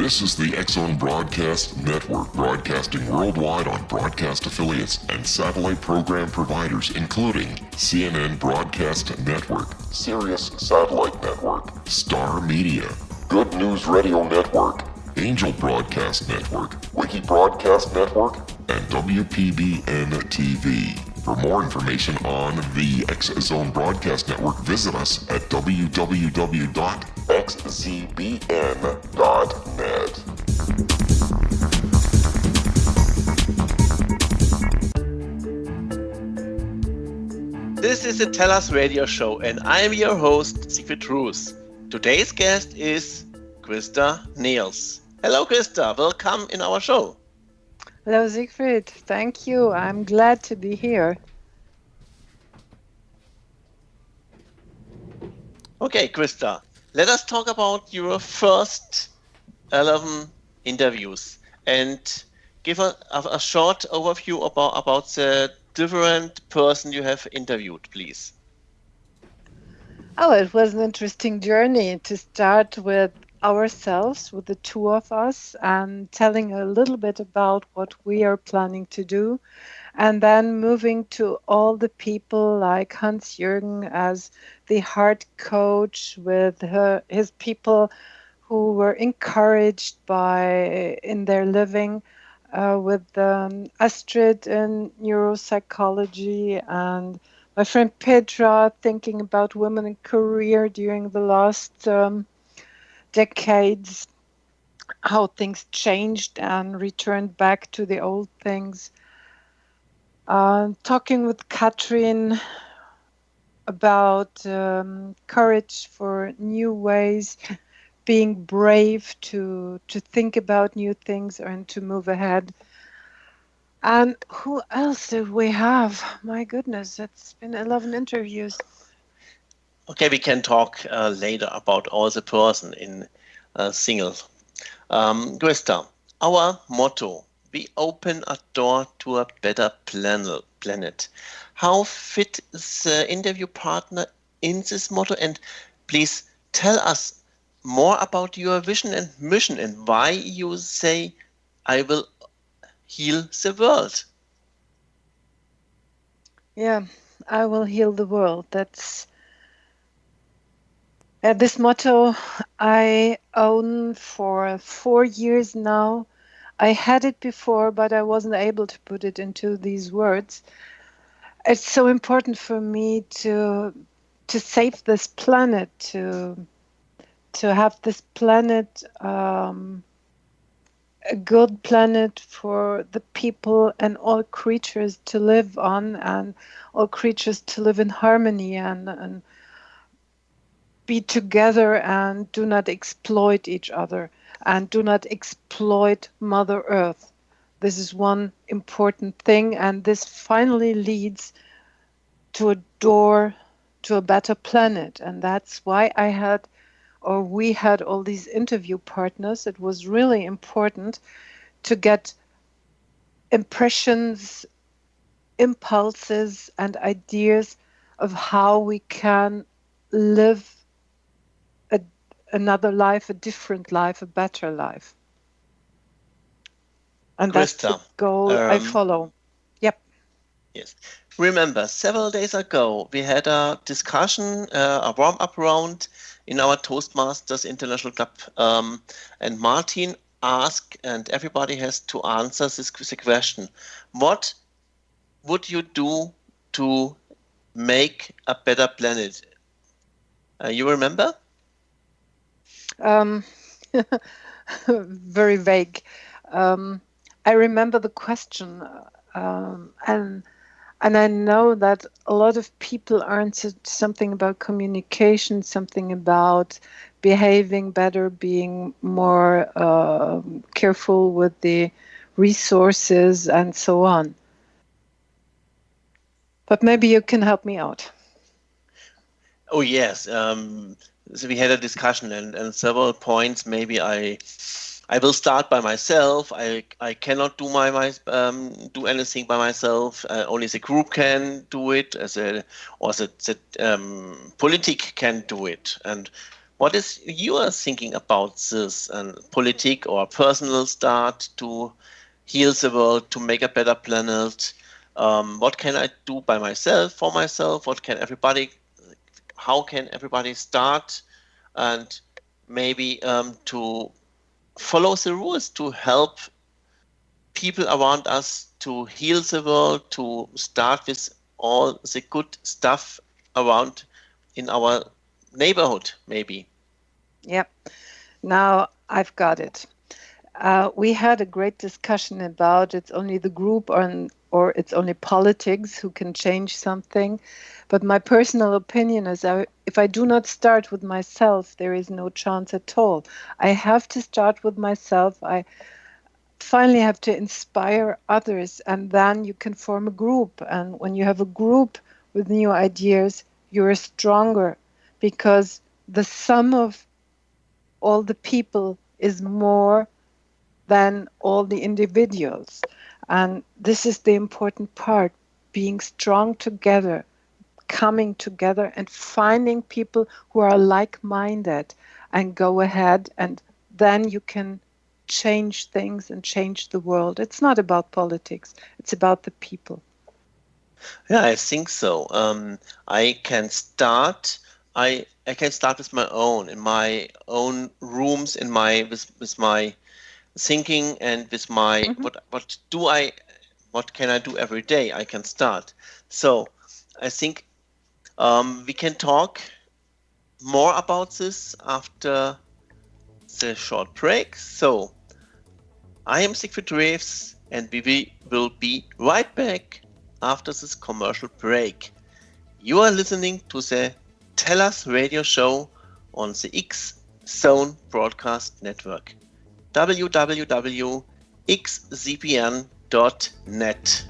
This is the X-Zone Broadcast Network, broadcasting worldwide on broadcast affiliates and satellite program providers, including CNN Broadcast Network, Sirius Satellite Network, Star Media, Good News Radio Network, Angel Broadcast Network, Wiki Broadcast Network, and WPBN TV. For more information on the X-Zone Broadcast Network, visit us at www.xzbn.net. This is the TellUS radio show, and I am your host, Siegfried Trues. Today's guest is Christa Nehls. Hello, Christa. Welcome in our show. Hello, Siegfried. Thank you. I'm glad to be here. Okay, Christa, let us talk about your first 11 interviews and give a short overview about the different person you have interviewed, please. Oh, it was an interesting journey to start with ourselves, with the two of us, and telling a little bit about what we are planning to do, and then moving to all the people like Hans-Jürgen as the heart coach with his people who were encouraged in their living, with Astrid in neuropsychology, and my friend Petra thinking about women in career during the last decades, how things changed and returned back to the old things. Talking with Katrin about courage for new ways, being brave to think about new things and to move ahead. And who else do we have? My goodness, it's been 11 interviews. Okay, we can talk later about all the person in single. Christa, our motto, we open a door to a better planet. How fit the interview partner in this motto? And please tell us more about your vision and mission and why you say, I will heal the world. Yeah, I will heal the world. That's this motto I own for 4 years now. I had it before, but I wasn't able to put it into these words. It's so important for me to save this planet, to have this planet a good planet for the people and all creatures to live on, and all creatures to live in harmony and be together and do not exploit each other and do not exploit Mother Earth. This is one important thing, and this finally leads to a door to a better planet. And that's why we had all these interview partners. It was really important to get impressions, impulses, and ideas of how we can live another life, a different life, a better life. And Christa, that's the goal I follow. Yep. Yes. Remember, several days ago, we had a discussion, a warm-up round in our Toastmasters International Club, and Martin asked, and everybody has to answer the question, what would you do to make a better planet? You remember? Very vague. I remember the question, and I know that a lot of people answered something about communication, something about behaving better, being more careful with the resources, and so on. But maybe you can help me out. Oh, yes. So we had a discussion and several points. Maybe I will start by myself. I cannot do do anything by myself. Only the group can do it, or the politic can do it. And What is your thinking about this and politic or personal start to heal the world, to make a better planet? What can I do by myself, for myself? How can everybody start and maybe to follow the rules to help people around us to heal the world, to start with all the good stuff around in our neighborhood, maybe. Yep. Now I've got it. We had a great discussion about it's only the group or it's only politics who can change something. But my personal opinion is if I do not start with myself, there is no chance at all. I have to start with myself. I finally have to inspire others, and then you can form a group. And when you have a group with new ideas, you're stronger because the sum of all the people is more than all the individuals. And this is the important part, being strong together, coming together and finding people who are like-minded and go ahead, and then you can change things and change the world. It's not about politics, it's about the people. Yeah, I think so. I can start. I can start with my own, in my own rooms, with my thinking and with my what can I do every day? I can start. So I think we can talk more about this after the short break. So I am Siegfried Reeves, and we will be right back after this commercial break. You are listening to the TellUS radio show on the X Zone Broadcast Network. www.xzbn.net.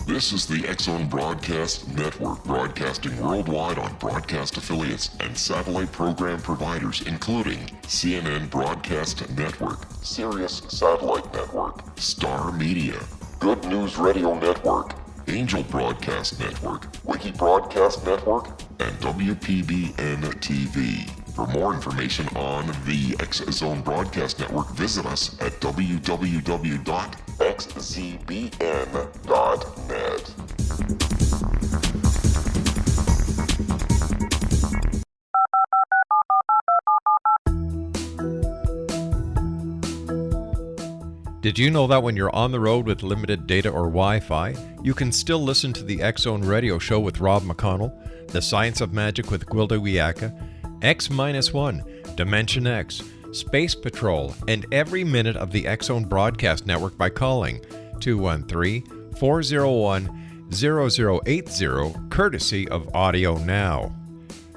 This is the X-Zone Broadcast Network, broadcasting worldwide on broadcast affiliates and satellite program providers, including CNN Broadcast Network, Sirius Satellite Network, Star Media, Good News Radio Network, Angel Broadcast Network, Wiki Broadcast Network, and WPBN TV. For more information on the X-Zone Broadcast Network, visit us at www.xzbn.net. Did you know that when you're on the road with limited data or Wi-Fi, you can still listen to the X-Zone Radio Show with Rob McConnell, The Science of Magic with Gwilda Wiyaka, X-1, Dimension X, Space Patrol, and every minute of the X-Zone Broadcast Network by calling 213-401-0080, courtesy of Audio Now.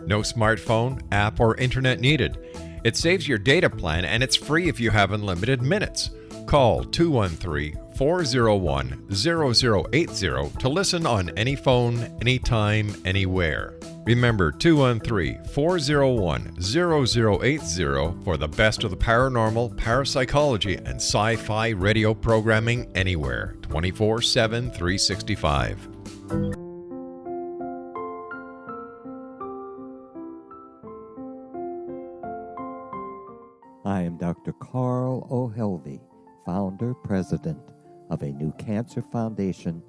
No smartphone, app, or internet needed. It saves your data plan, and it's free if you have unlimited minutes. Call 213-401-0080 to listen on any phone, anytime, anywhere. Remember 213-401-0080 for the best of the paranormal, parapsychology, and sci-fi radio programming anywhere, 24/7, 365. I am Dr. Carl O'Helvey, founder, president of a new cancer foundation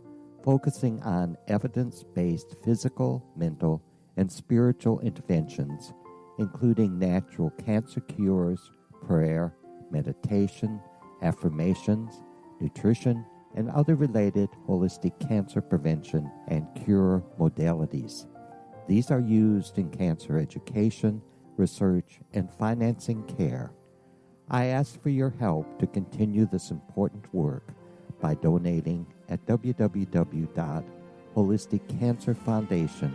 focusing on evidence-based physical, mental, and spiritual interventions, including natural cancer cures, prayer, meditation, affirmations, nutrition, and other related holistic cancer prevention and cure modalities. These are used in cancer education, research, and financing care. I ask for your help to continue this important work by donating at www.holisticcancerfoundation.com.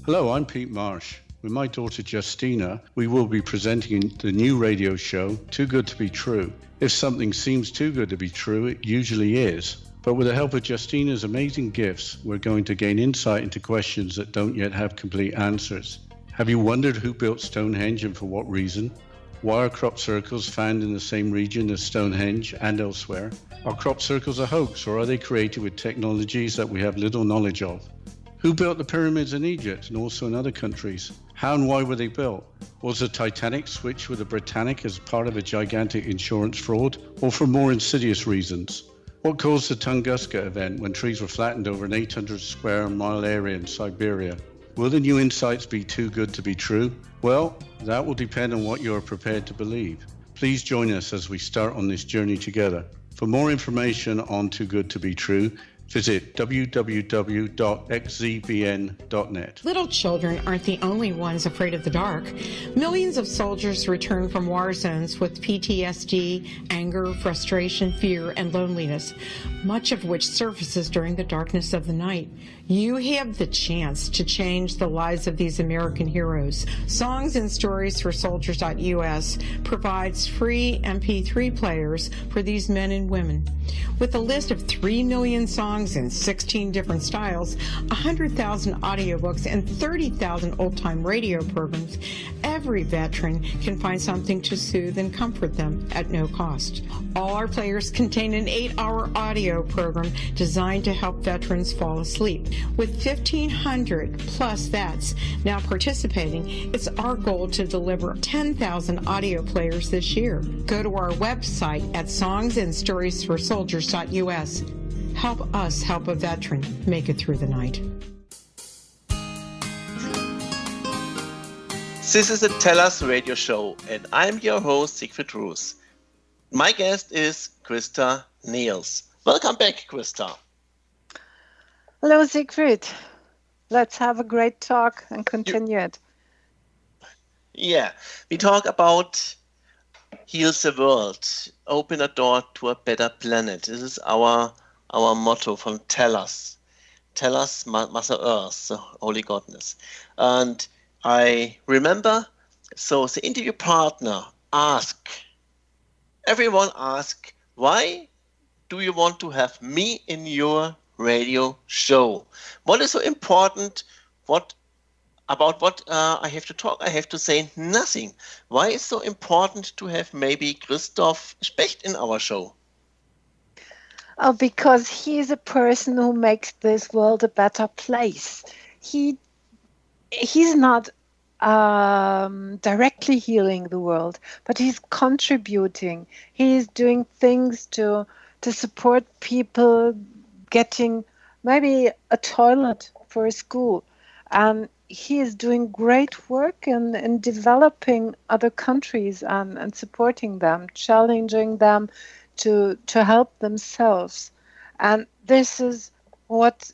Hello, I'm Pete Marsh. With my daughter Justina, we will be presenting the new radio show, Too Good to Be True. If something seems too good to be true, it usually is. But with the help of Justina's amazing gifts, we're going to gain insight into questions that don't yet have complete answers. Have you wondered who built Stonehenge and for what reason? Why are crop circles found in the same region as Stonehenge and elsewhere? Are crop circles a hoax, or are they created with technologies that we have little knowledge of? Who built the pyramids in Egypt and also in other countries? How and why were they built? Was the Titanic switched with the Britannic as part of a gigantic insurance fraud, or for more insidious reasons? What caused the Tunguska event when trees were flattened over an 800 square mile area in Siberia? Will the new insights be too good to be true? Well, that will depend on what you are prepared to believe. Please join us as we start on this journey together. For more information on Too Good to Be True, visit www.xzbn.net. Little children aren't the only ones afraid of the dark. Millions of soldiers return from war zones with PTSD, anger, frustration, fear, and loneliness, much of which surfaces during the darkness of the night. You have the chance to change the lives of these American heroes. Songs and Stories for Soldiers.us provides free MP3 players for these men and women. With a list of 3 million songs in 16 different styles, 100,000 audiobooks, and 30,000 old-time radio programs, every veteran can find something to soothe and comfort them at no cost. All our players contain an 8-hour audio program designed to help veterans fall asleep. With 1,500 plus vets now participating, it's our goal to deliver 10,000 audio players this year. Go to our website at songsandstoriesforsoldiers.us. Help us help a veteran make it through the night. This is the TellUS radio show, and I'm your host, Siegfried Roos. My guest is Christa Nehls. Welcome back, Christa. Hello, Siegfried. Let's have a great talk and continue it. Yeah, we talk about heal the world, open a door to a better planet. This is our motto from TellUS. TellUS, Mother Earth, the Holy Godness. And I remember, so the interview partner everyone asked, why do you want to have me in your radio show? What is so important? I have to talk? I have to say nothing. Why is it so important to have maybe Christoph Specht in our show? Oh, because he is a person who makes this world a better place. He's not directly healing the world, but he's contributing. He's doing things to support people getting maybe a toilet for a school. And he is doing great work in developing other countries and supporting them, challenging them to help themselves. And this is what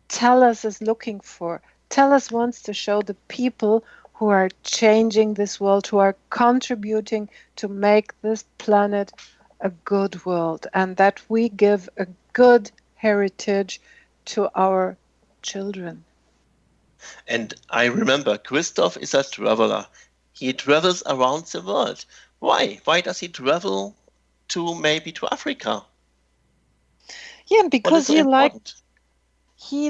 TellUS is looking for. TellUS wants to show the people who are changing this world, who are contributing to make this planet a good world, and that we give a good heritage to our children. And I remember Christoph is a traveler. He travels around the world. Why? Why does he travel maybe to Africa? Yeah, because he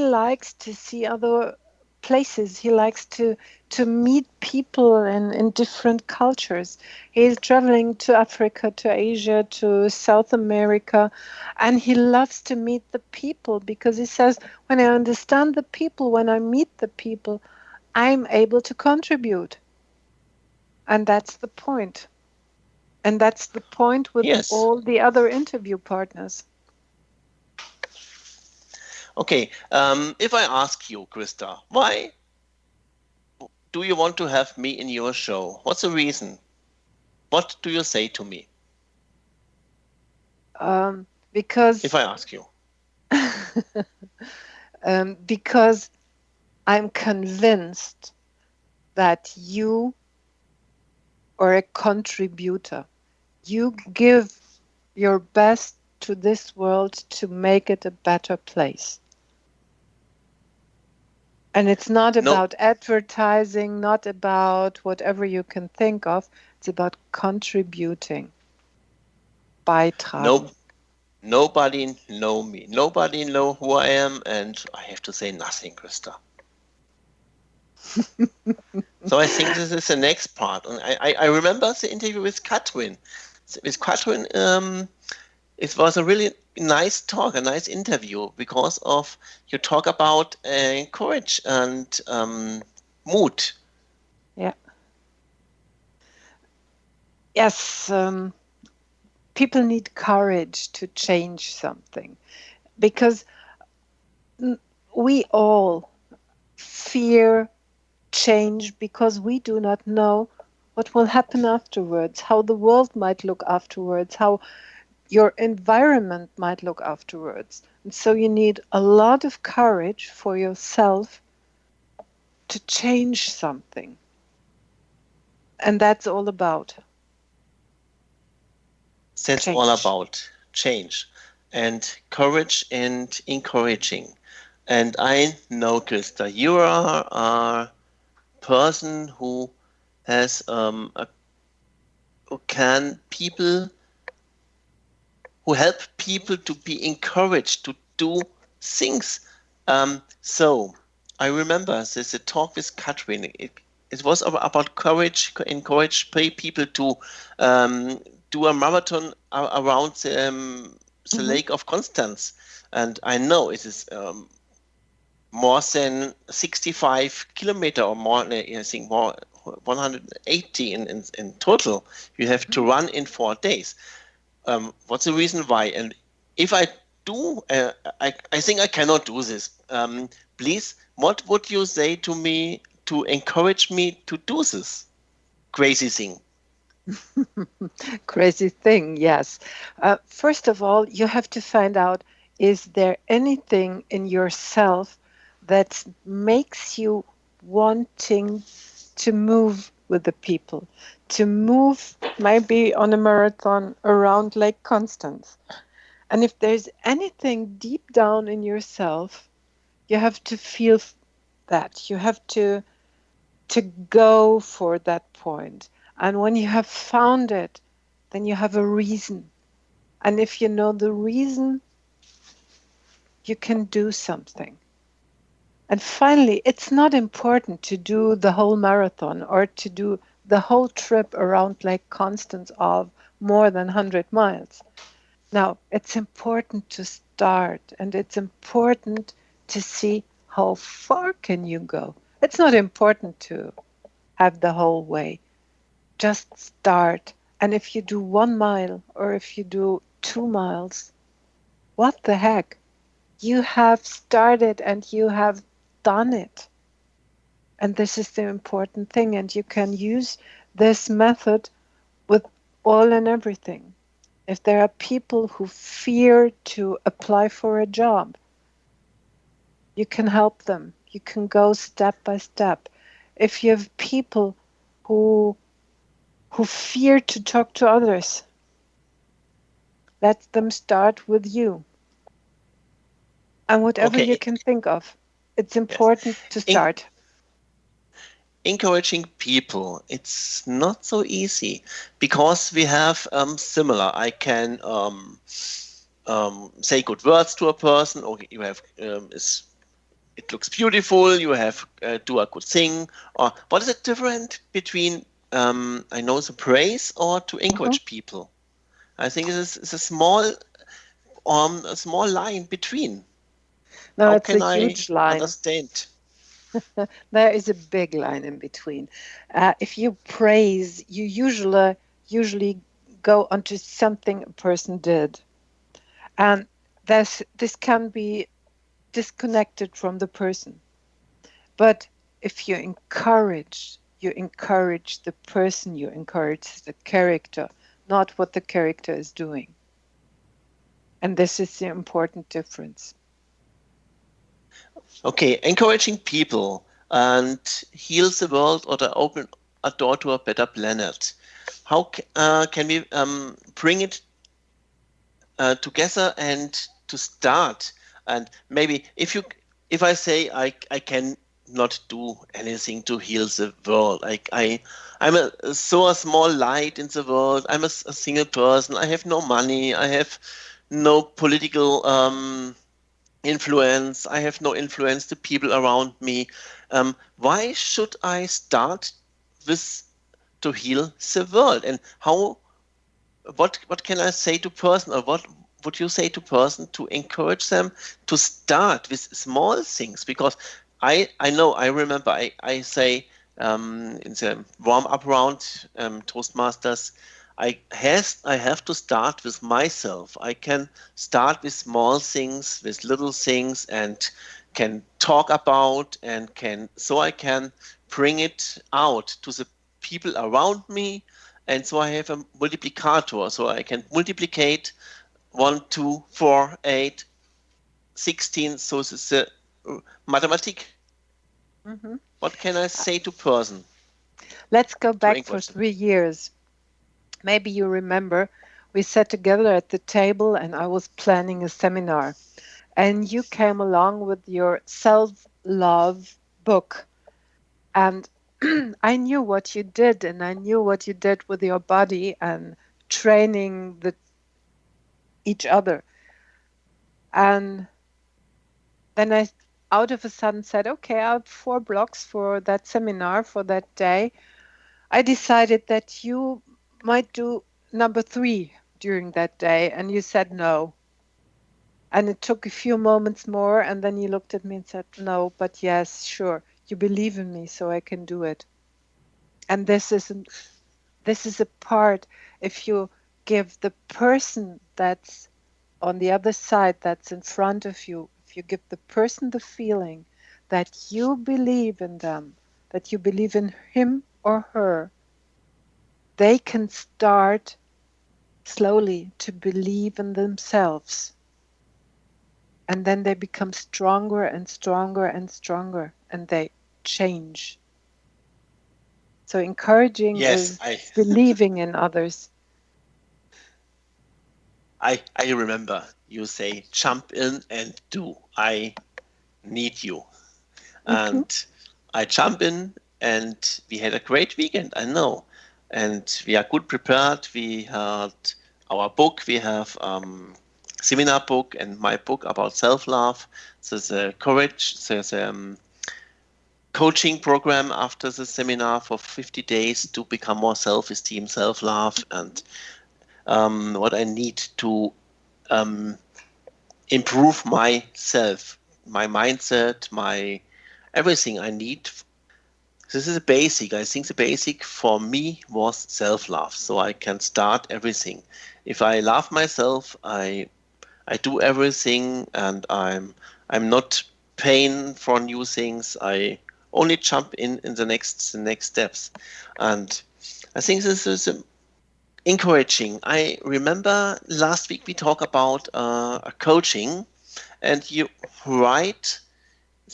likes to see other places. He likes to meet people in different cultures. He's traveling to Africa, to Asia, to South America, and he loves to meet the people because he says, when I understand the people, when I meet the people, I'm able to contribute. And that's the point. And that's the point with all the other interview partners. Okay, if I ask you, Christa, why do you want to have me in your show? What's the reason? What do you say to me? Because if I ask you. Because I'm convinced that you are a contributor. You give your best to this world to make it a better place. And it's not about advertising, not about whatever you can think of. It's about contributing. Beitragen. Nobody know me. Nobody know who I am, and I have to say nothing, Christa. So I think this is the next part. And I remember the interview with Katrin. With Katrin, it was a really nice talk, a nice interview, because of you talk about courage and mood. Yeah. Yes, people need courage to change something, because we all fear change because we do not know what will happen afterwards, how the world might look afterwards, how your environment might look afterwards. And so you need a lot of courage for yourself to change something. And that's all about. That's change. all about change and courage and encouraging. And I know, Christa, you are a person who has who help people to be encouraged to do things. So I remember this a talk with Katrin. It was about courage, encourage people to do a marathon around the Lake of Constance. And I know it is more than 65 kilometer or more, I think more 180 in total. You have to run in 4 days. What's the reason why? And if I do, I think I cannot do this. Please, what would you say to me to encourage me to do this crazy thing? Crazy thing, yes. First of all, you have to find out, is there anything in yourself that makes you wanting to move with the people, to move maybe on a marathon around Lake Constance? And if there's anything deep down in yourself, you have to feel that. You have to go for that point. And when you have found it, then you have a reason. And if you know the reason, you can do something. And finally, it's not important to do the whole marathon or to do the whole trip around Lake Constance of more than 100 miles. Now, it's important to start, and it's important to see how far can you go. It's not important to have the whole way. Just start. And if you do 1 mile or if you do 2 miles, what the heck? You have started and you have done it. And this is the important thing. And you can use this method with all and everything. If there are people who fear to apply for a job, you can help them. You can go step by step. If you have people who fear to talk to others, let them start with you. And whatever you can think of, it's important to start. Encouraging people, it's not so easy because we have similar. I can say good words to a person, or you have it looks beautiful. You have do a good thing. Or what is the difference between I know the praise or to encourage people? I think it's a small line between. No, How it's can a huge line. Understand? There is a big line in between. If you praise, you usually go onto something a person did, and this can be disconnected from the person. But if you encourage the person, you encourage the character, not what the character is doing. And this is the important difference. Okay, encouraging people and heal the world or to open a door to a better planet. How can we bring it together and to start? And maybe if I say I can not do anything to heal the world, I'm a small light in the world. I'm a single person. I have no money. I have no political influence. I have no influence to people around me. Why should I start with to heal the world. And what can I say to person, or what would you say to person to encourage them to start with small things? Because I remember I say in the warm-up round, Toastmasters, I have to start with myself. I can start with small things, with little things, and can talk about and I can bring it out to the people around me, and so I have a multiplicator, so I can multiplicate 1, 2, 4, 8, 16. So this is the mathematic. Mhm. What can I say to person? Let's go back for encourage them? 3 years. Maybe you remember we sat together at the table and I was planning a seminar. And you came along with your self-love book. And I knew what you did, and I knew what you did with your body and training each other. And then I, out of a sudden, said, okay, I have 4 blocks for that seminar for that day. I decided that you might do number 3 during that day, and you said no. And it took a few moments more, and then you looked at me and said, no, but yes, sure, you believe in me, so I can do it. And this is a part, if you give the person that's on the other side, that's in front of you, if you give the person the feeling that you believe in them, that you believe in him or her, they can start slowly to believe in themselves. And then they become stronger and stronger and stronger, and they change. So encouraging Yes, is believing in others. I remember you say jump in and do. I need you. Mhm. And I jump in, and we had a great weekend, I know. And we are good prepared. We had our book. We have seminar book and my book about self-love. There's a courage. There's a coaching program after the seminar for 50 days to become more self-esteem, self-love, and what I need to improve myself, my mindset, my everything I need. This is a basic. I think the basic for me was self-love, so I can start everything. If I love myself, I do everything, and I'm not paying for new things. I only jump in the next steps, and I think this is encouraging. I remember last week we talked about a coaching, and you write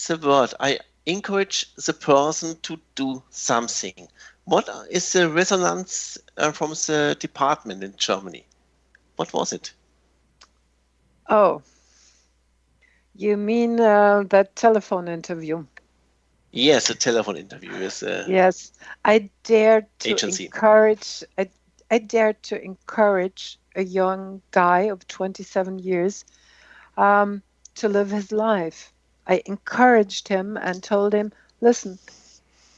the word. I encourage the person to do something. What is the resonance from the department in Germany? What was it? Oh, you mean that telephone interview? Yes, a telephone interview with the Yes, I dared to agency. encourage. I dared to encourage a young guy of 27 years to live his life. I encouraged him and told him, "Listen,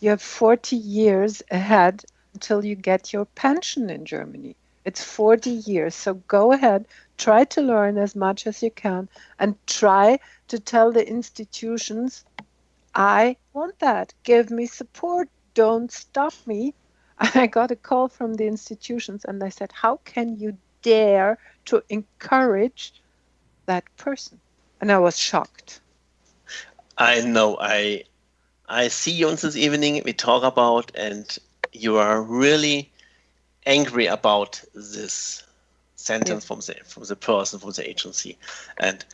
you have 40 years ahead until you get your pension in Germany. It's 40 years, so go ahead, try to learn as much as you can, and try to tell the institutions." I want that. Give me support. Don't stop me. I got a call from the institutions and they said, how can you dare to encourage that person? And I was shocked. I know. I see you on this evening. We talk about, and you are really angry about this Yeah. sentence from the person from the agency, and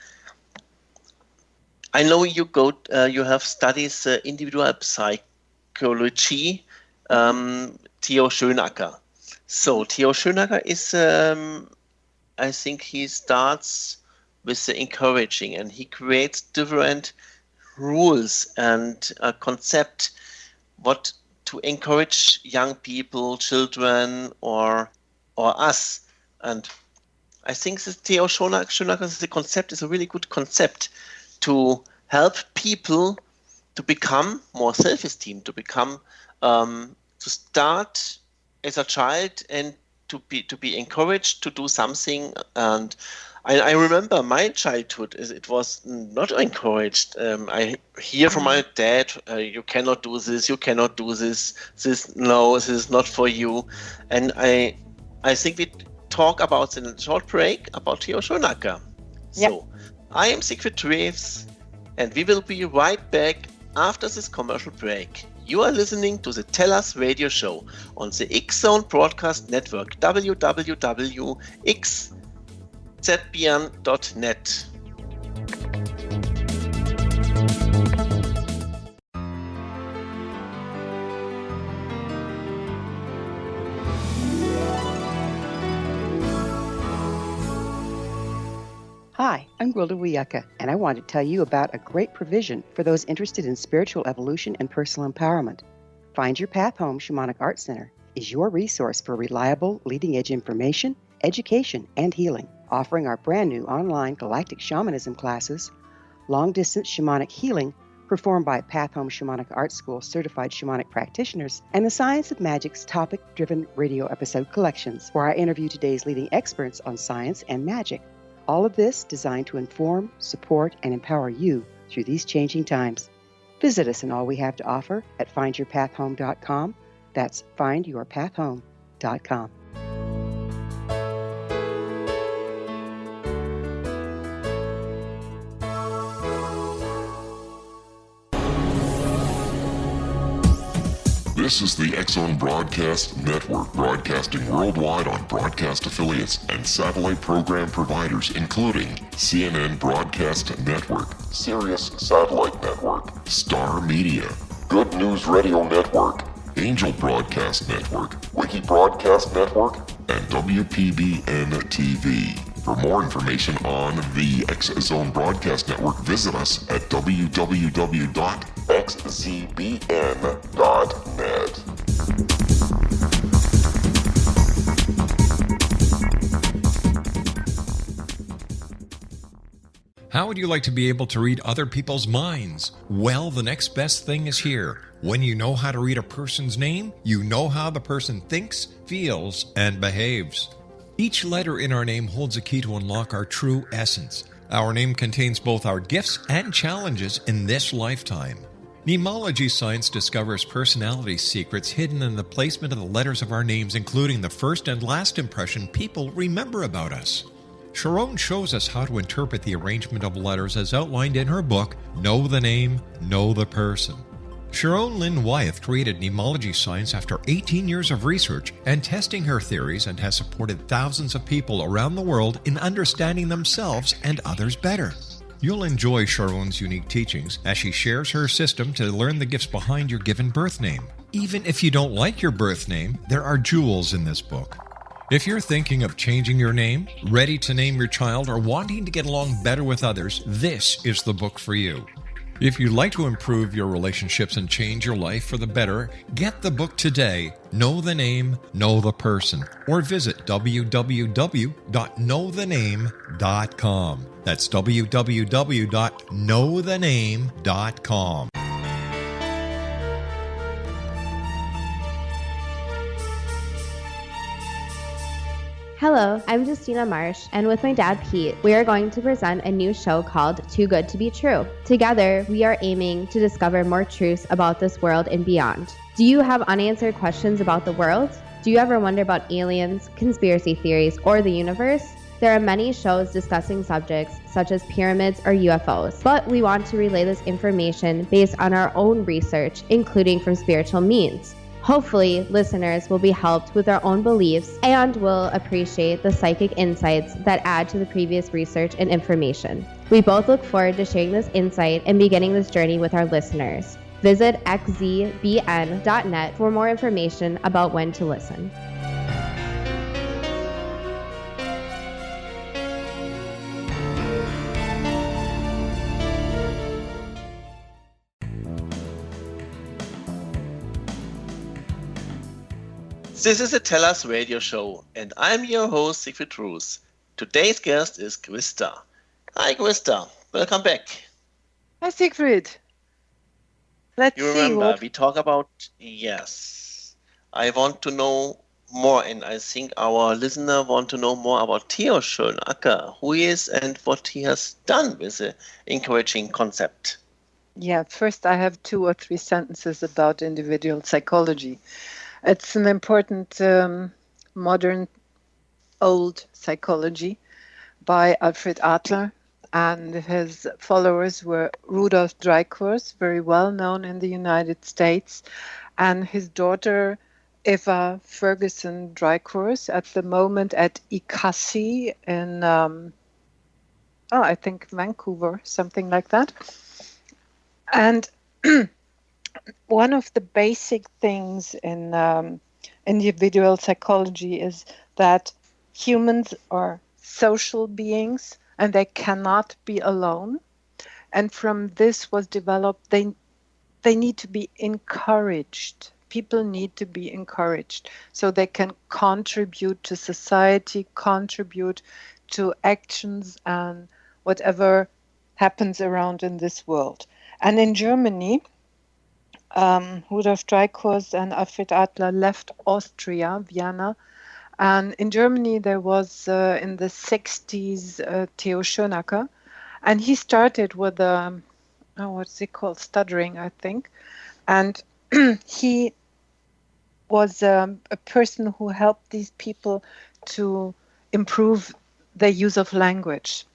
I know you have studies individual psychology, Theo Schönacker. So Theo Schönacker is, I think he starts with the encouraging, and he creates different rules and a concept what to encourage young people, children, or us. And I think this Theo Schönacker's the concept is a really good concept to help people to become more self-esteem, to become to start as a child and to be encouraged to do something. And I remember my childhood, it was not encouraged. I hear from my dad, you cannot do this, you cannot do this, this is not for you. And I think we talk about in a short break about Theo Schonaka. Yep. So I am Siegfried Reeves, and we will be right back after this commercial break. You are listening to the TellUS radio show on the X-Zone Broadcast Network, www.xzbn.net. Hi, I'm Gwilda Wiyaka, and I want to tell you about a great provision for those interested in spiritual evolution and personal empowerment. Find Your Path Home Shamanic Art Center is your resource for reliable, leading-edge information, education, and healing, offering our brand-new online galactic shamanism classes, long-distance shamanic healing performed by Path Home Shamanic Art School certified shamanic practitioners, and the Science of Magic's topic-driven radio episode collections, where I interview today's leading experts on science and magic. All of this designed to inform, support, and empower you through these changing times. Visit us in all we have to offer at findyourpathhome.com. That's findyourpathhome.com. This is the X-Zone Broadcast Network, broadcasting worldwide on broadcast affiliates and satellite program providers, including CNN Broadcast Network, Sirius Satellite Network, Star Media, Good News Radio Network, Angel Broadcast Network, Wiki Broadcast Network, and WPBN TV. For more information on the X-Zone Broadcast Network, visit us at www.xzbn.net. How would you like to be able to read other people's minds? Well, the next best thing is here. When you know how to read a person's name, you know how the person thinks, feels, and behaves. Each letter in our name holds a key to unlock our true essence. Our name contains both our gifts and challenges in this lifetime. Mnemology science discovers personality secrets hidden in the placement of the letters of our names, including the first and last impression people remember about us. Sharon shows us how to interpret the arrangement of letters as outlined in her book, Know the Name, Know the Person. Sharon Lynn Wyeth created mnemology science after 18 years of research and testing her theories, and has supported thousands of people around the world in understanding themselves and others better. You'll enjoy Sharon's unique teachings as she shares her system to learn the gifts behind your given birth name. Even if you don't like your birth name, there are jewels in this book. If you're thinking of changing your name, ready to name your child, or wanting to get along better with others, this is the book for you. If you'd like to improve your relationships and change your life for the better, get the book today, Know the Name, Know the Person, or visit www.knowthename.com. That's www.knowthename.com. Hello, I'm Justina Marsh, and with my dad Pete, we are going to present a new show called Too Good to Be True. Together, we are aiming to discover more truths about this world and beyond. Do you have unanswered questions about the world? Do you ever wonder about aliens, conspiracy theories, or the universe? There are many shows discussing subjects such as pyramids or UFOs, but we want to relay this information based on our own research, including from spiritual means. Hopefully, listeners will be helped with their own beliefs and will appreciate the psychic insights that add to the previous research and information. We both look forward to sharing this insight and beginning this journey with our listeners. Visit xzbn.net for more information about when to listen. This is a TellUS radio show, and I'm your host, Siegfried Reeves. Today's guest is Christa. Hi, Christa. Welcome back. Hi, Siegfried. Let's You see remember, what... we talk about, yes. I want to know more, and I think our listener want to know more about Theo Schönacker, who he is and what he has done with the encouraging concept. Yeah, first I have 2 or 3 sentences about individual psychology. It's an important modern old psychology by Alfred Adler, and his followers were Rudolf Dreikurs, very well known in the United States, and his daughter Eva Ferguson Dreikurs, at the moment at ICASI in, I think Vancouver, something like that. And one of the basic things in individual psychology is that humans are social beings and they cannot be alone. And from this was developed, they need to be encouraged. People need to be encouraged so they can contribute to society, contribute to actions and whatever happens around in this world. And in Germany, Rudolf Dreikurs and Alfred Adler left Austria, Vienna. And in Germany, there was in the 60s Theo Schönacker. And he started with, what's it called? Stuttering, I think. And he was a person who helped these people to improve their use of language.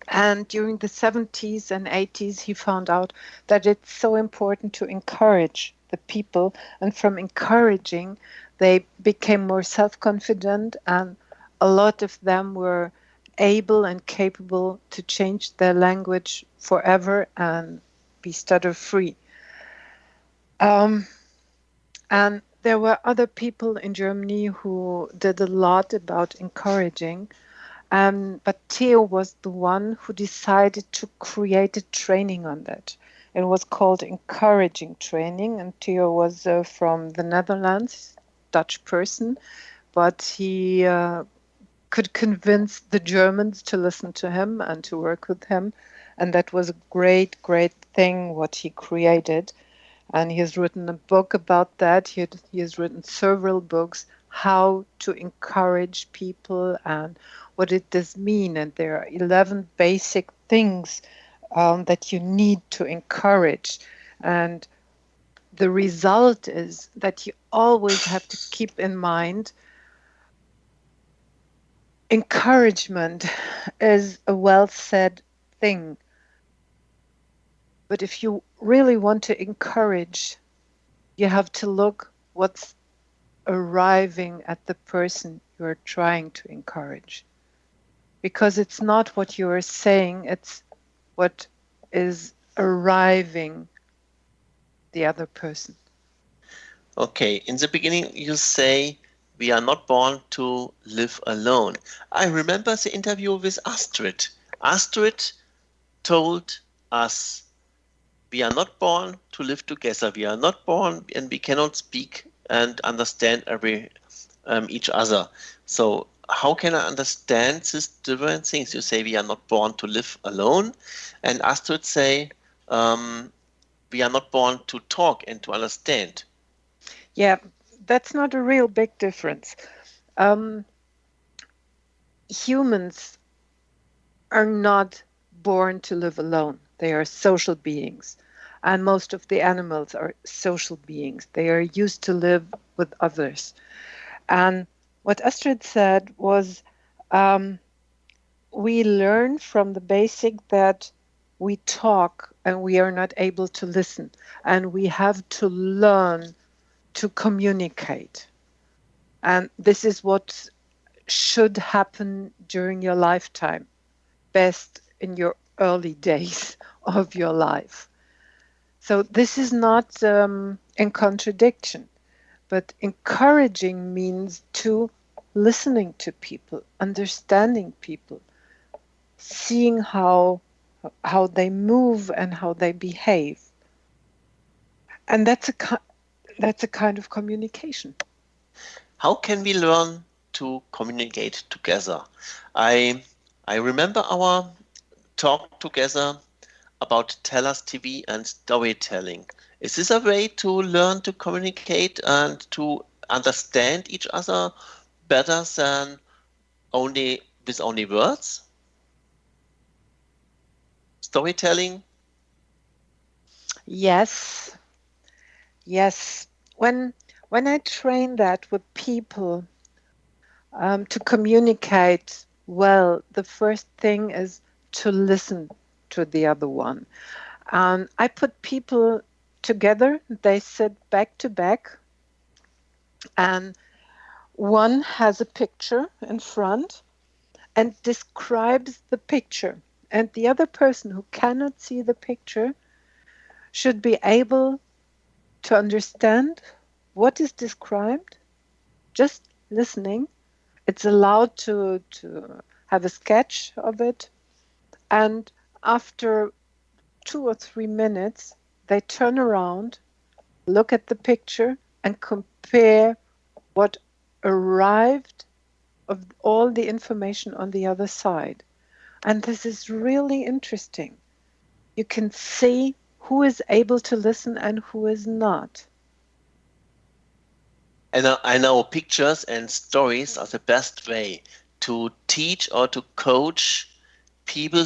And during the 70s and 80s, he found out that it's so important to encourage the people. And from encouraging, they became more self-confident, and a lot of them were able and capable to change their language forever and be stutter-free. And there were other people in Germany who did a lot about encouraging. But Theo was the one who decided to create a training on that. It was called encouraging training, and Theo was from the Netherlands, Dutch person, but he could convince the Germans to listen to him and to work with him, and that was a great, great thing what he created. And he has written a book about that. He has written several books, how to encourage people and what it does mean. And there are 11 basic things that you need to encourage. And the result is that you always have to keep in mind encouragement is a well said thing. But if you really want to encourage, you have to look what's arriving at the person you're trying to encourage. Because it's not what you are saying, it's what is arriving the other person. Okay, in the beginning you say we are not born to live alone. I remember the interview with Astrid. Astrid told us we are not born to live together. We are not born and we cannot speak and understand each other. So how can I understand these different things? You say we are not born to live alone, and Astrid say we are not born to talk and to understand. Yeah, that's not a real big difference. Humans are not born to live alone. They are social beings. And most of the animals are social beings. They are used to live with others. And what Astrid said was, we learn from the basic that we talk and we are not able to listen. And we have to learn to communicate. And this is what should happen during your lifetime, best in your early days of your life. So this is not in contradiction, but encouraging means to listening to people, understanding people, seeing how they move and how they behave. And that's a kind of communication. How can we learn to communicate together? I remember our talk together about TellUS TV and storytelling. Is this a way to learn to communicate and to understand each other better than only words? Storytelling? Yes, yes. When I train that with people to communicate well, the first thing is to listen to the other one. I put people together, they sit back to back, and one has a picture in front and describes the picture. And the other person who cannot see the picture should be able to understand what is described, just listening. It's allowed to have a sketch of it. And after 2 or 3 minutes, they turn around, look at the picture, and compare what arrived of all the information on the other side. And this is really interesting. You can see who is able to listen and who is not. And I know pictures and stories are the best way to teach or to coach people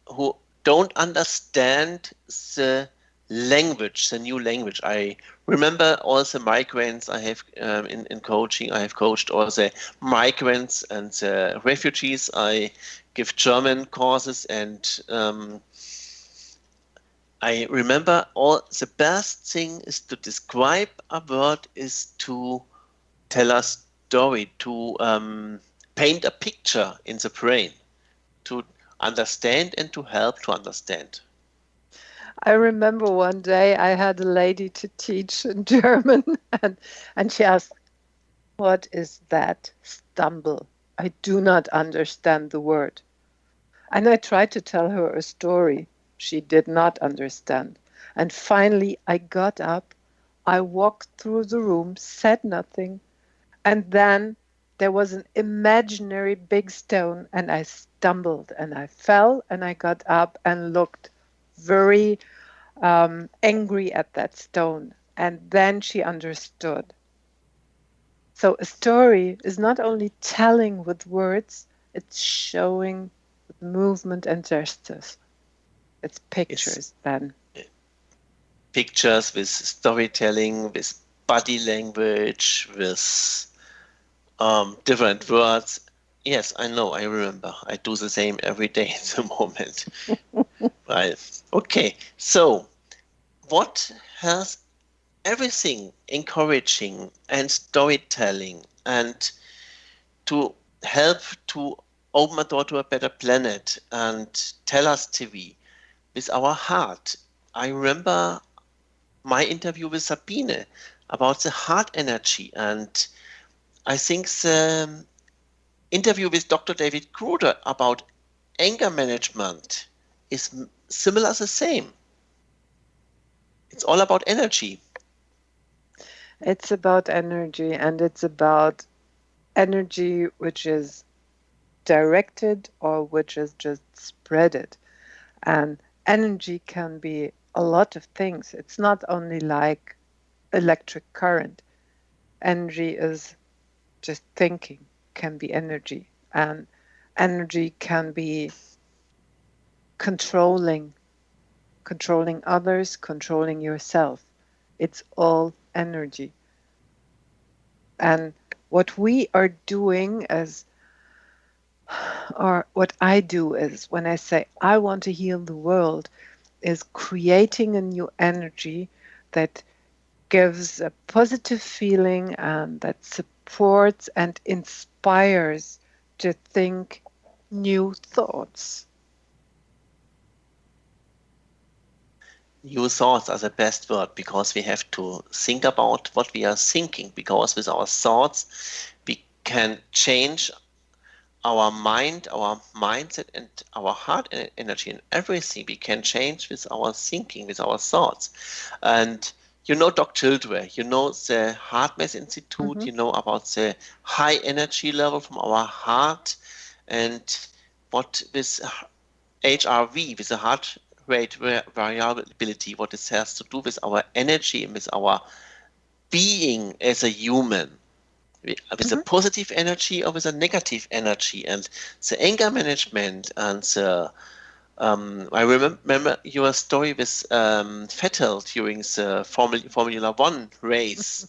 who don't understand the language, the new language. I remember all the migrants I have in coaching. I have coached all the migrants and the refugees. I give German courses, and I remember all the best thing is to describe a word is to tell a story, to paint a picture in the brain, to understand and to help to understand. I remember one day I had a lady to teach in German, and she asked, "What is that? Stumble. I do not understand the word." And I tried to tell her a story. She did not understand. And finally, I got up, I walked through the room, said nothing, and then there was an imaginary big stone, and I stumbled and I fell, and I got up and looked very angry at that stone. And then she understood. So a story is not only telling with words, it's showing with movement and gestures. It's pictures then. Pictures with storytelling, with body language, with different words. Yes, I know, I remember. I do the same every day at the moment. Right. Okay, so what has everything encouraging and storytelling and to help to open a door to a better planet and TellUS TV with our heart? I remember my interview with Sabine about the heart energy, and I think the interview with Dr. David Kruder about anger management is similar, the same. It's all about energy. It's about energy, and it's about energy which is directed or which is just spreaded. And energy can be a lot of things. It's not only like electric current. Energy is just thinking, can be energy. And energy can be controlling others, controlling yourself. It's all energy. And what we are doing or what I do is when I say I want to heal the world, is creating a new energy that gives a positive feeling and that supports and inspires to think new thoughts. New thoughts are the best word, because we have to think about what we are thinking, because with our thoughts we can change our mind, our mindset, and our heart energy, and everything we can change with our thinking, with our thoughts. And you know Doc Childre, you know the Heart Math Institute, you know about the high energy level from our heart, and what with HRV, with the heart great variability, what it has to do with our energy and with our being as a human, with a positive energy or with a negative energy. And the anger management and the I remember your story with Vettel during the Formula One race.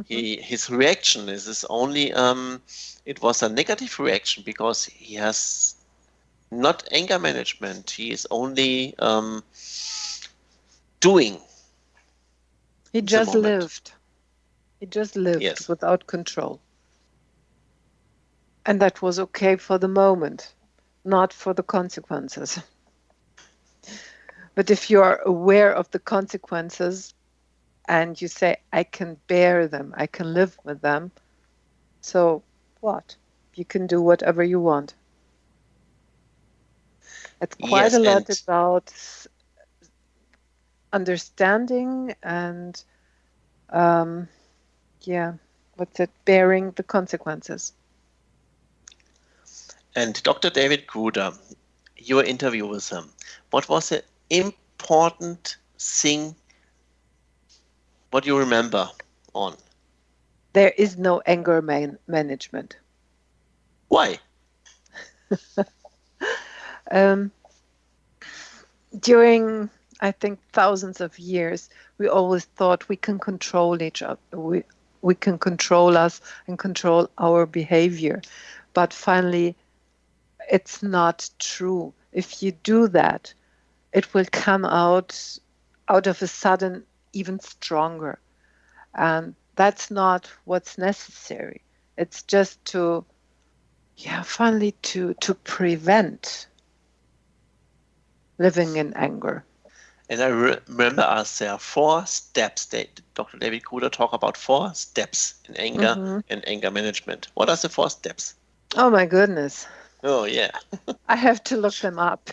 His reaction is only it was a negative reaction because he has not anger management. He is only doing. He just lived. He just lived Yes. without control. And that was okay for the moment, not for the consequences. But if you're aware of the consequences and you say, I can bear them, I can live with them, so what? You can do whatever you want. It's quite a lot about understanding and, bearing the consequences. And Dr. David Gruder, your interview with him, what was the important thing, what you remember on? There is no anger management. Why? During, I think, thousands of years, we always thought we can control each other. We can control us and control our behavior. But finally, it's not true. If you do that, it will come out of a sudden even stronger. And that's not what's necessary. It's just to prevent living in anger. And I remember there are 4 steps. Dr. David Gruder talk about 4 steps in anger and anger management. What are the 4 steps? Oh my goodness. Oh yeah. I have to look them up.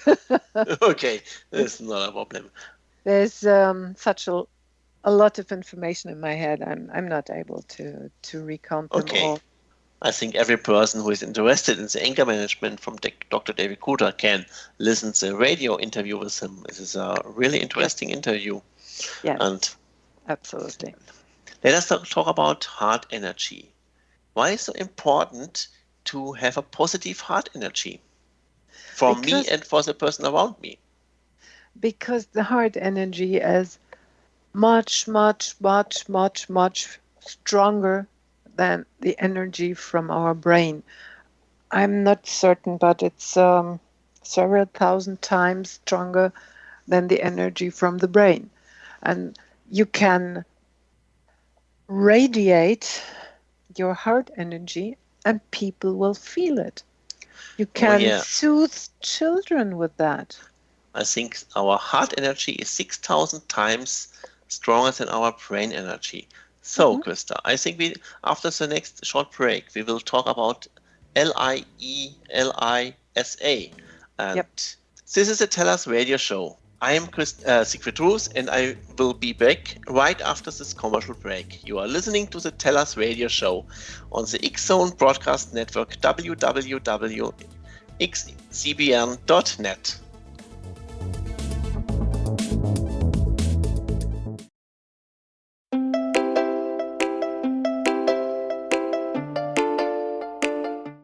Okay, that's not a problem. There's such a lot of information in my head. I'm not able to recount them all. I think every person who is interested in the anger management from Dr. David Gruder can listen to the radio interview with him. This is a really interesting interview. Yes, and absolutely. Let us talk about heart energy. Why is it so important to have a positive heart energy for me and for the person around me? Because the heart energy is much, much, much, much, much stronger than the energy from our brain. I'm not certain, but it's several thousand times stronger than the energy from the brain. And you can radiate your heart energy and people will feel it. You can soothe children with that. I think our heart energy is 6,000 times stronger than our brain energy. So, Christa, I think after the next short break, we will talk about LIELISA. And this is a TellUS radio show. I am Siegfried Ruß, and I will be back right after this commercial break. You are listening to the TellUS radio show on the X-Zone Broadcast Network, www.xzbn.net.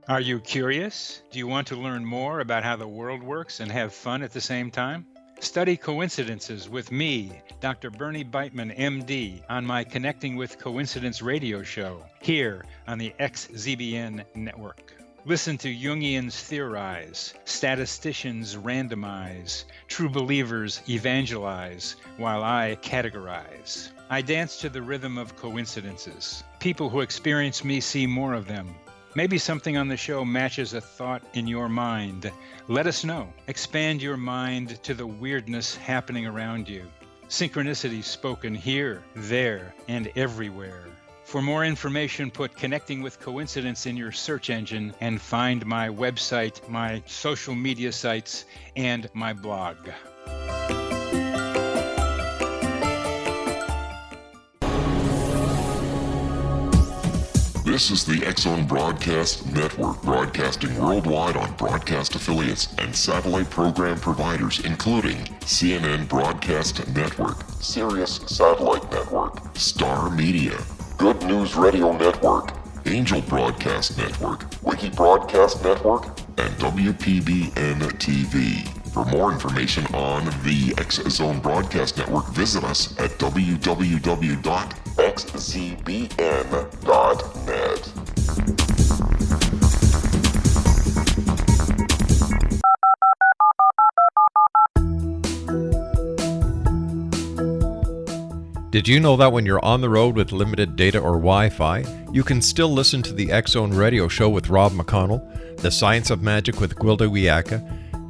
Are you curious? Do you want to learn more about how the world works and have fun at the same time? Study coincidences with me, Dr. Bernie Beitman, MD, on my Connecting with Coincidence radio show here on the XZBN network. Listen to Jungians theorize, statisticians randomize, true believers evangelize, while I categorize. I dance to the rhythm of coincidences. People who experience me see more of them. Maybe something on the show matches a thought in your mind. Let us know. Expand your mind to the weirdness happening around you. Synchronicity spoken here, there, and everywhere. For more information, put Connecting with Coincidence in your search engine and find my website, my social media sites, and my blog. This is the X-Zone Broadcast Network, broadcasting worldwide on broadcast affiliates and satellite program providers, including CNN Broadcast Network, Sirius Satellite Network, Star Media, Good News Radio Network, Angel Broadcast Network, Wiki Broadcast Network, and WPBN TV. For more information on the X-Zone Broadcast Network, visit us at www.xzbn.net. Did you know that when you're on the road with limited data or Wi-Fi, you can still listen to the X-Zone Radio Show with Rob McConnell, The Science of Magic with Gwilda Wiyaka,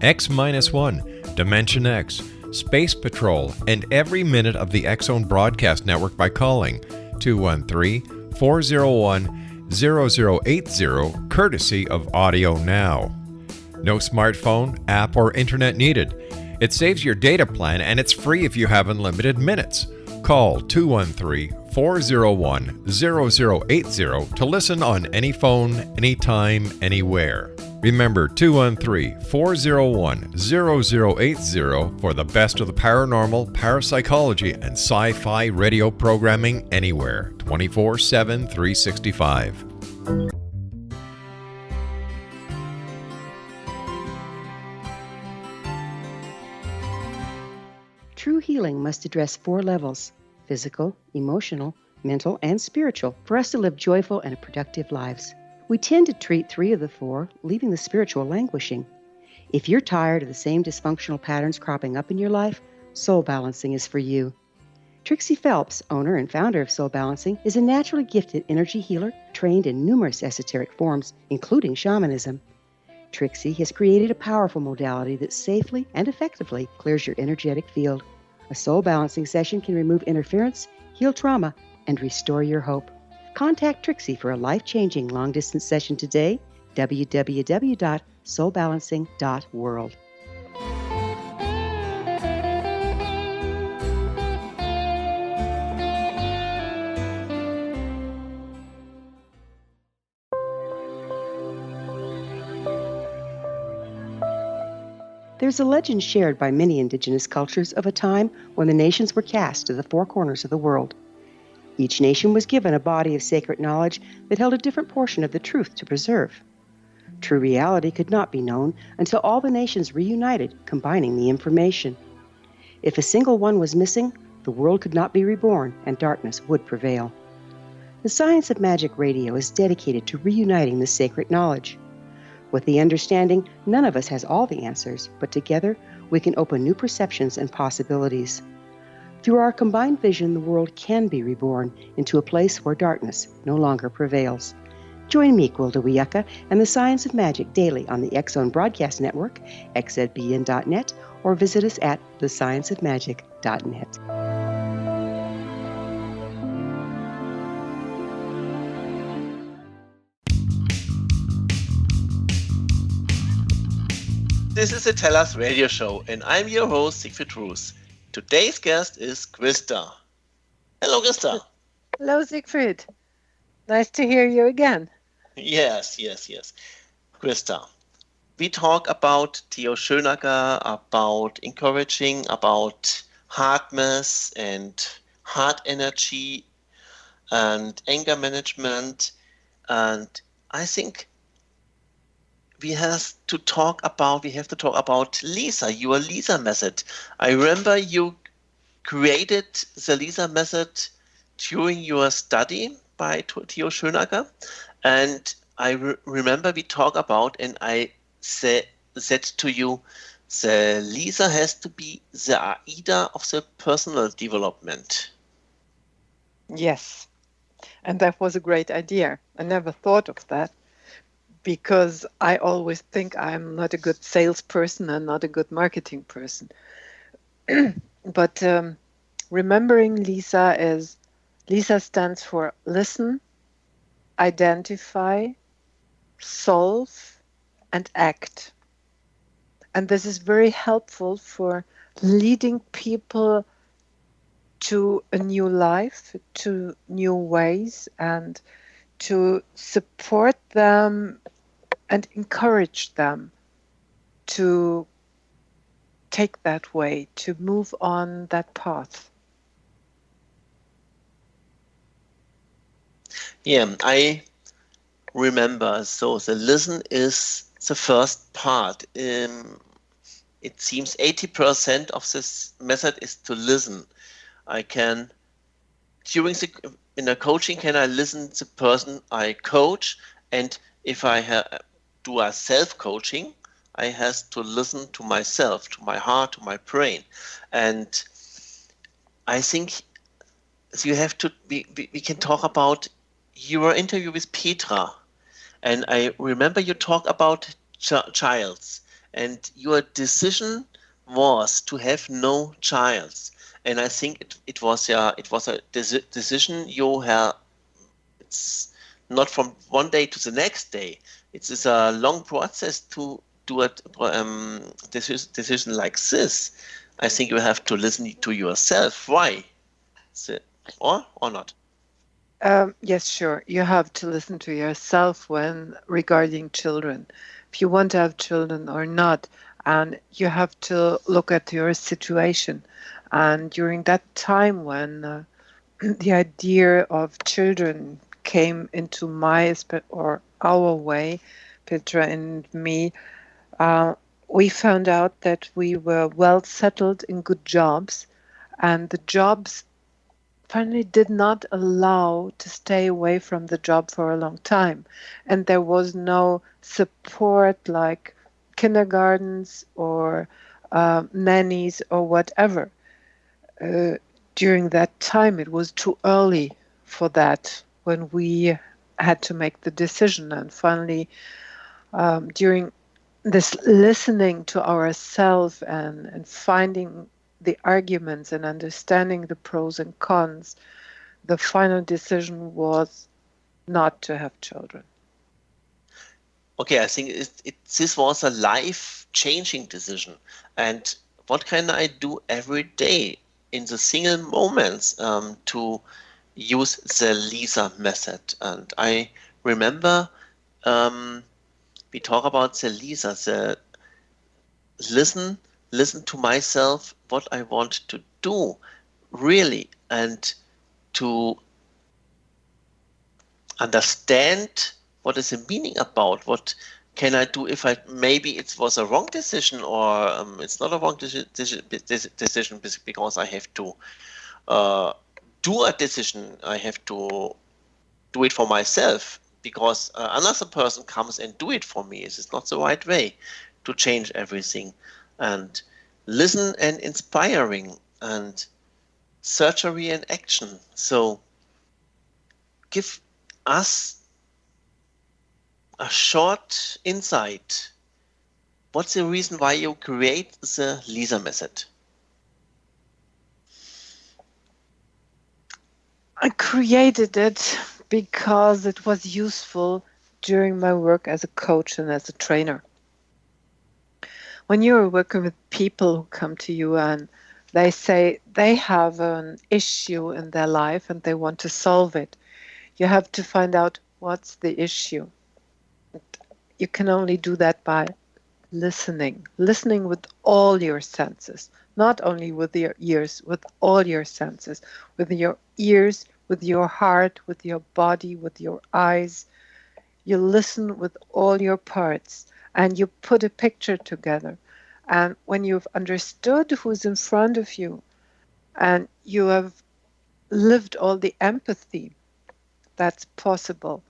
X-1, Dimension X, Space Patrol, and every minute of the X-Zone Broadcast Network by calling 213-401-0080, courtesy of Audio Now. No smartphone, app, or internet needed. It saves your data plan and it's free if you have unlimited minutes. Call 213-401-0080 to listen on any phone, anytime, anywhere. Remember 213-401-0080 for the best of the paranormal, parapsychology, and sci-fi radio programming anywhere, 24/7, 365. True healing must address 4 levels: physical, emotional, mental, and spiritual, for us to live joyful and productive lives. We tend to treat 3 of the 4, leaving the spiritual languishing. If you're tired of the same dysfunctional patterns cropping up in your life, Soul Balancing is for you. Trixie Phelps, owner and founder of Soul Balancing, is a naturally gifted energy healer trained in numerous esoteric forms, including shamanism. Trixie has created a powerful modality that safely and effectively clears your energetic field. A soul balancing session can remove interference, heal trauma, and restore your hope. Contact Trixie for a life-changing long-distance session today, www.soulbalancing.world. There's a legend shared by many indigenous cultures of a time when the nations were cast to the 4 corners of the world. Each nation was given a body of sacred knowledge that held a different portion of the truth to preserve. True reality could not be known until all the nations reunited, combining the information. If a single one was missing, the world could not be reborn and darkness would prevail. The Science of Magic Radio is dedicated to reuniting the sacred knowledge. With the understanding, none of us has all the answers, but together we can open new perceptions and possibilities. Through our combined vision, the world can be reborn into a place where darkness no longer prevails. Join me, Gwilda Wiyaka, and the Science of Magic daily on the X-Zone Broadcast Network, xzbn.net, or visit us at thescienceofmagic.net. This is the TellUS radio show, and I'm your host, Siegfried Ruß. Today's guest is Christa. Hello, Christa. Hello, Siegfried. Nice to hear you again. Yes. Christa, we talk about Theo Schönacker, about encouraging, about heart mass and heart energy and anger management. And I think we have to talk about Lisa, your Lisa method. I remember you created the Lisa method during your study by Theo Schönacker, and I remember we talked about, and I said to you, the Lisa has to be the AIDA of the personal development. Yes, and that was a great idea. I never thought of that, because I always think I'm not a good salesperson and not a good marketing person. But remembering Lisa stands for listen, identify, solve, and act. And this is very helpful for leading people to a new life, to new ways, and to support them and encourage them to take that way, to move on that path. Yeah, I remember. So the listen is the first part. It seems 80% of this method is to listen. I can, in a coaching, can I listen to the person I coach? And if I do a self-coaching, I have to listen to myself, to my heart, to my brain. And I think you have to, we can talk about your interview with Petra. And I remember you talk about childs, and your decision was to have no childs. And I think it was a decision you had. It's not from one day to the next day. It is a long process to do a decision like this. I think you have to listen to yourself. Why? Or not? Yes, sure. You have to listen to yourself when regarding children, if you want to have children or not, and you have to look at your situation. And during that time when the idea of children came into or our way, Petra and me, we found out that we were well settled in good jobs, and the jobs finally did not allow to stay away from the job for a long time. And there was no support like kindergartens or nannies or whatever. During that time, it was too early for that when we had to make the decision. And finally, during this listening to ourselves and finding the arguments and understanding the pros and cons, the final decision was not to have children. Okay, I think this was a life-changing decision. And what can I do every day in the single moments to use the Lisa method? And I remember we talk about the Lisa, the listen to myself, what I want to do, really, and to understand what is the meaning about, what can I do if maybe it was a wrong decision, or it's not a wrong decision because I have to do a decision, I have to do it for myself because another person comes and do it for me. This is not the right way to change everything. And listen and inspiring and surgery and action. So give us a short insight. What's the reason why you create the Lisa method? I created it because it was useful during my work as a coach and as a trainer. When you're working with people who come to you and they say they have an issue in their life and they want to solve it, you have to find out what's the issue. You can only do that by listening with all your senses, not only with your ears, with all your senses, with your ears, with your heart, with your body, with your eyes. You listen with all your parts and you put a picture together. And when you've understood who's in front of you and you have lived all the empathy that's possible,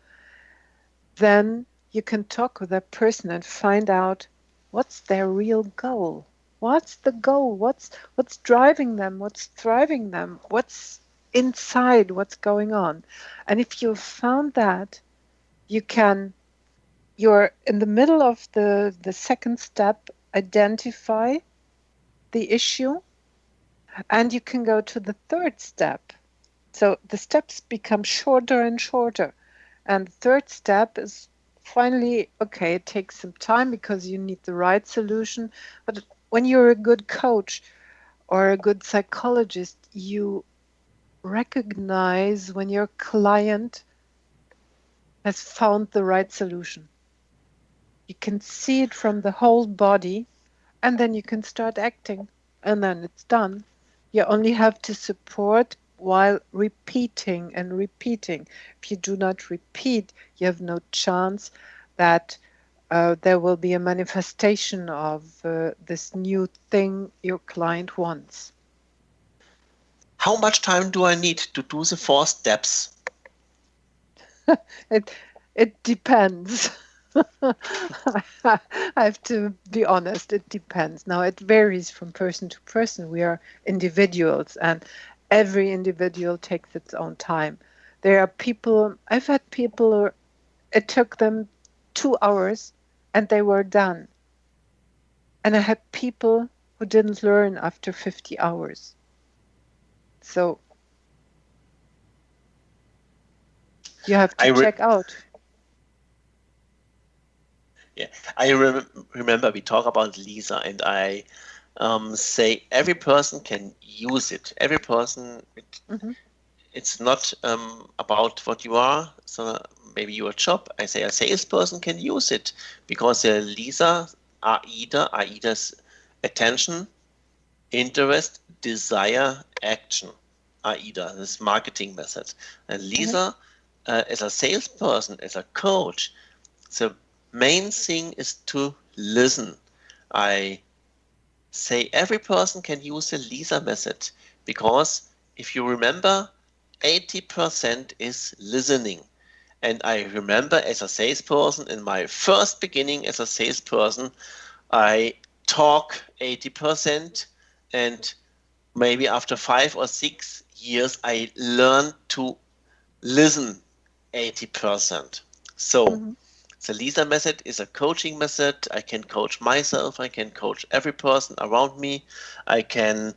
then you can talk with that person and find out what's their real goal. What's the goal? What's driving them? What's driving them? What's inside? What's going on? And if you've found that, you're in the middle of the second step, identify the issue, and you can go to the third step. So the steps become shorter and shorter. And the third step is finally, okay, it takes some time because you need the right solution. But when you're a good coach or a good psychologist, you recognize when your client has found the right solution. You can see it from the whole body, and then you can start acting, and then it's done. You only have to support while repeating and repeating. If you do not repeat, you have no chance that there will be a manifestation of this new thing your client wants. How much time do I need to do the 4 steps? It depends. I have to be honest, it depends. Now, it varies from person to person. We are individuals, and every individual takes its own time. There are people, I've had people, it took them 2 hours and they were done. And I had people who didn't learn after 50 hours. So you have to check out. Yeah, I remember we talk about Lisa, and I say every person can use it. Every person, it's not about what you are. So maybe your job. I say a salesperson can use it because Lisa, AIDA's attention, interest, desire, action. AIDA, this marketing method. And Lisa, as a salesperson, as a coach, the main thing is to listen. I say every person can use the Lisa method because if you remember, 80% is listening. And I remember as a salesperson, in my first beginning as a salesperson, I talk 80%, and maybe after 5 or 6 years, I learned to listen 80%. So the Lisa method is a coaching method. I can coach myself. I can coach every person around me. I can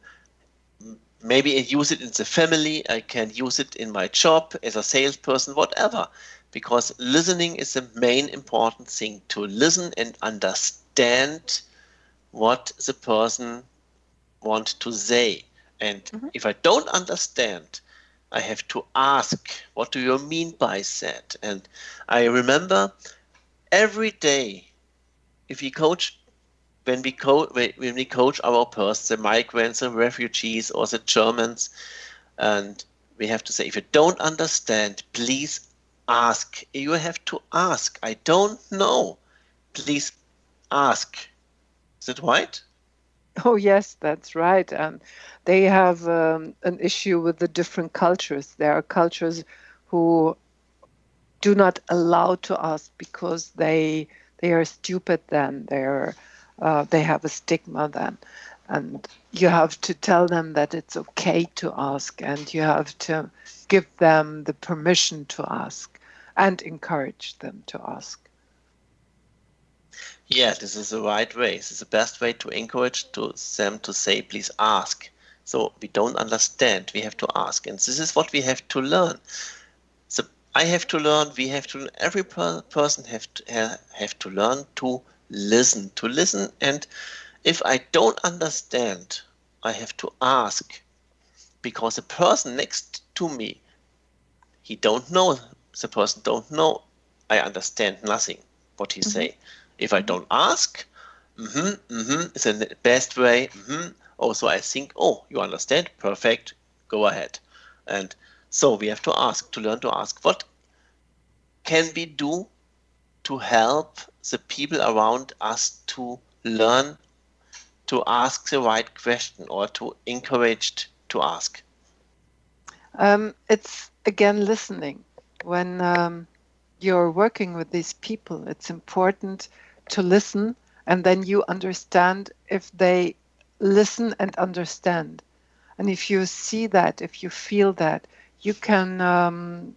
maybe use it in the family. I can use it in my job as a salesperson, whatever. Because listening is the main important thing, to listen and understand what the person wants to say. And if I don't understand, I have to ask, what do you mean by that? And I remember every day, if we coach, when we coach our persons, the migrants, the refugees, or the Germans, and we have to say, if you don't understand, please ask. You have to ask. I don't know. Please ask. Is it right? Oh, yes, that's right. And they have an issue with the different cultures. There are cultures who do not allow to ask because they are stupid then. They have a stigma then. And you have to tell them that it's okay to ask, and you have to give them the permission to ask and encourage them to ask. Yeah, this is the right way. This is the best way to encourage them to say, please ask. So we don't understand. We have to ask. And this is what we have to learn. So I have to learn, we have to learn, every person have to learn to listen. And if I don't understand, I have to ask. Because the person next to me, he don't know. The person don't know. I understand nothing what he say. If I don't ask, it's the best way. Also, I think, oh, you understand? Perfect. Go ahead. And so we have to ask, to learn to ask. What can we do to help the people around us to learn to ask the right question, or to encourage to ask? It's, again, listening. When you're working with these people, it's important to listen, and then you understand if they listen and understand. And if you see that, if you feel that, you can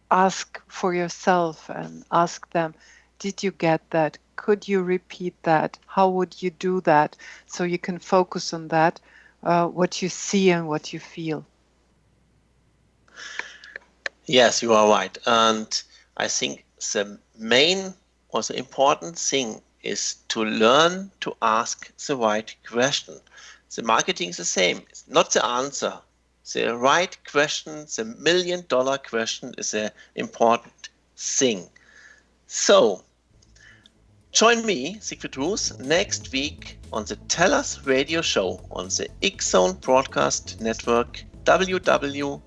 ask for yourself and ask them, did you get that? Could you repeat that? How would you do that? So you can focus on that, what you see and what you feel. Yes, you are right. And I think the main or the important thing is to learn to ask the right question. The marketing is the same. It's not the answer. The right question, the $1 million question, is the important sing. So, join me, Siegfried Roos, next week on the TellUS radio show on the X-Zone Broadcast Network, www.xcbn.net.